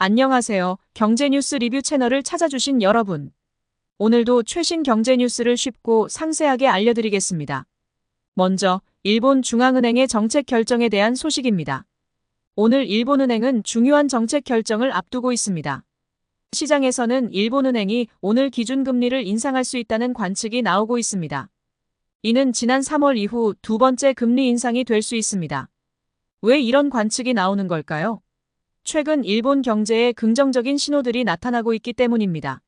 안녕하세요. 경제뉴스 리뷰 채널을 찾아주신 여러분. 오늘도 최신 경제 뉴스를 쉽고 상세하게 알려드리겠습니다. 먼저 일본 중앙은행의 정책 결정에 대한 소식입니다. 오늘 일본은행은 중요한 정책 결정을 앞두고 있습니다. 시장에서는 일본은행이 오늘 기준금리를 인상할 수 있다는 관측이 나오고 있습니다. 이는 지난 3월 이후 두 번째 금리 인상이 될 수 있습니다. 왜 이런 관측이 나오는 걸까요? 최근 일본 경제에 긍정적인 신호들이 나타나고 있기 때문입니다.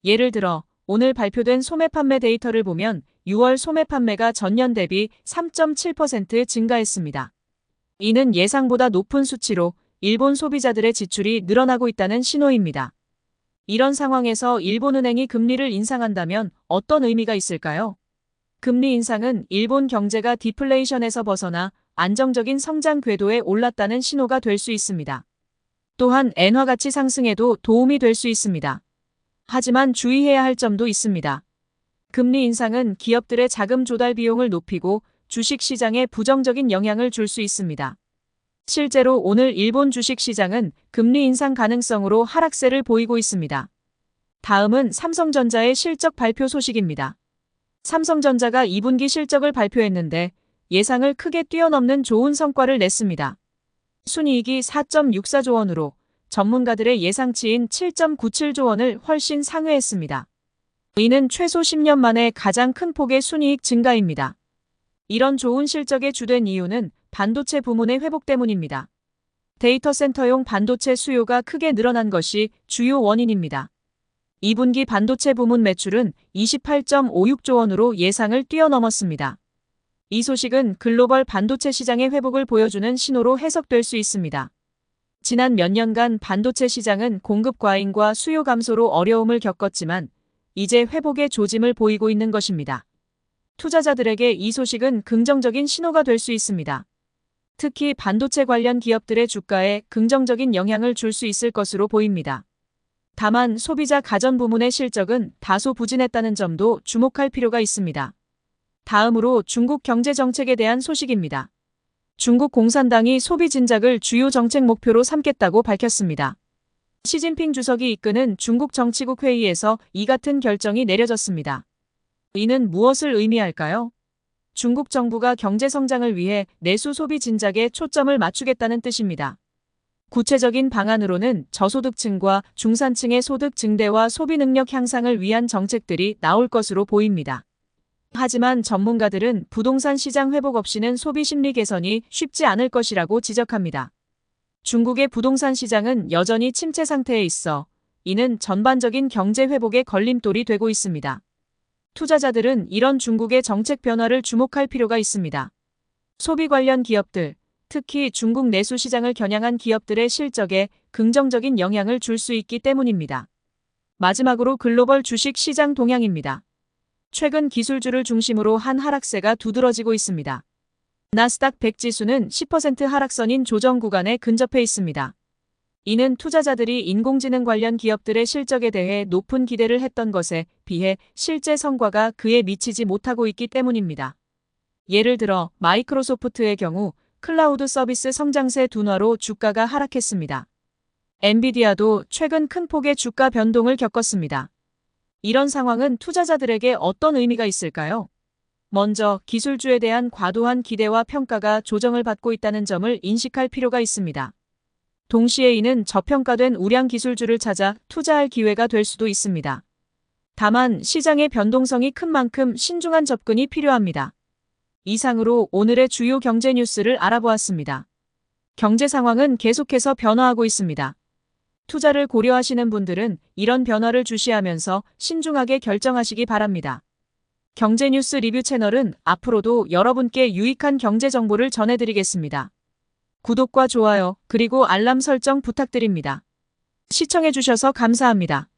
예를 들어 오늘 발표된 소매 판매 데이터를 보면 6월 소매 판매가 전년 대비 3.7% 증가했습니다. 이는 예상보다 높은 수치로 일본 소비자들의 지출이 늘어나고 있다는 신호입니다. 이런 상황에서 일본은행이 금리를 인상한다면 어떤 의미가 있을까요? 금리 인상은 일본 경제가 디플레이션에서 벗어나 안정적인 성장 궤도에 올랐다는 신호가 될 수 있습니다. 또한 엔화 가치 상승에도 도움이 될 수 있습니다. 하지만 주의해야 할 점도 있습니다. 금리 인상은 기업들의 자금 조달 비용을 높이고 주식 시장에 부정적인 영향을 줄 수 있습니다. 실제로 오늘 일본 주식 시장은 금리 인상 가능성으로 하락세를 보이고 있습니다. 다음은 삼성전자의 실적 발표 소식입니다. 삼성전자가 2분기 실적을 발표했는데 예상을 크게 뛰어넘는 좋은 성과를 냈습니다. 순이익이 4.64조 원으로 전문가들의 예상치인 7.97조 원을 훨씬 상회했습니다. 이는 최소 10년 만에 가장 큰 폭의 순이익 증가입니다. 이런 좋은 실적의 주된 이유는 반도체 부문의 회복 때문입니다. 데이터 센터용 반도체 수요가 크게 늘어난 것이 주요 원인입니다. 2분기 반도체 부문 매출은 28.56조 원으로 예상을 뛰어넘었습니다. 이 소식은 글로벌 반도체 시장의 회복을 보여주는 신호로 해석될 수 있습니다. 지난 몇 년간 반도체 시장은 공급 과잉과 수요 감소로 어려움을 겪었지만 이제 회복의 조짐을 보이고 있는 것입니다. 투자자들에게 이 소식은 긍정적인 신호가 될 수 있습니다. 특히 반도체 관련 기업들의 주가에 긍정적인 영향을 줄 수 있을 것으로 보입니다. 다만 소비자 가전 부문의 실적은 다소 부진했다는 점도 주목할 필요가 있습니다. 다음으로 중국 경제 정책에 대한 소식입니다. 중국 공산당이 소비 진작을 주요 정책 목표로 삼겠다고 밝혔습니다. 시진핑 주석이 이끄는 중국 정치국 회의에서 이 같은 결정이 내려졌습니다. 이는 무엇을 의미할까요? 중국 정부가 경제 성장을 위해 내수 소비 진작에 초점을 맞추겠다는 뜻입니다. 구체적인 방안으로는 저소득층과 중산층의 소득 증대와 소비 능력 향상을 위한 정책들이 나올 것으로 보입니다. 하지만 전문가들은 부동산 시장 회복 없이는 소비 심리 개선이 쉽지 않을 것이라고 지적합니다. 중국의 부동산 시장은 여전히 침체 상태에 있어 이는 전반적인 경제 회복에 걸림돌이 되고 있습니다. 투자자들은 이런 중국의 정책 변화를 주목할 필요가 있습니다. 소비 관련 기업들, 특히 중국 내수 시장을 겨냥한 기업들의 실적에 긍정적인 영향을 줄 수 있기 때문입니다. 마지막으로 글로벌 주식 시장 동향입니다. 최근 기술주를 중심으로 한 하락세가 두드러지고 있습니다. 나스닥 100 지수는 10% 하락선인 조정 구간에 근접해 있습니다. 이는 투자자들이 인공지능 관련 기업들의 실적에 대해 높은 기대를 했던 것에 비해 실제 성과가 그에 미치지 못하고 있기 때문입니다. 예를 들어 마이크로소프트의 경우 클라우드 서비스 성장세 둔화로 주가가 하락했습니다. 엔비디아도 최근 큰 폭의 주가 변동을 겪었습니다. 이런 상황은 투자자들에게 어떤 의미가 있을까요? 먼저 기술주에 대한 과도한 기대와 평가가 조정을 받고 있다는 점을 인식할 필요가 있습니다. 동시에 이는 저평가된 우량 기술주를 찾아 투자할 기회가 될 수도 있습니다. 다만 시장의 변동성이 큰 만큼 신중한 접근이 필요합니다. 이상으로 오늘의 주요 경제 뉴스를 알아보았습니다. 경제 상황은 계속해서 변화하고 있습니다. 투자를 고려하시는 분들은 이런 변화를 주시하면서 신중하게 결정하시기 바랍니다. 경제뉴스 리뷰 채널은 앞으로도 여러분께 유익한 경제 정보를 전해드리겠습니다. 구독과 좋아요 그리고 알람 설정 부탁드립니다. 시청해주셔서 감사합니다.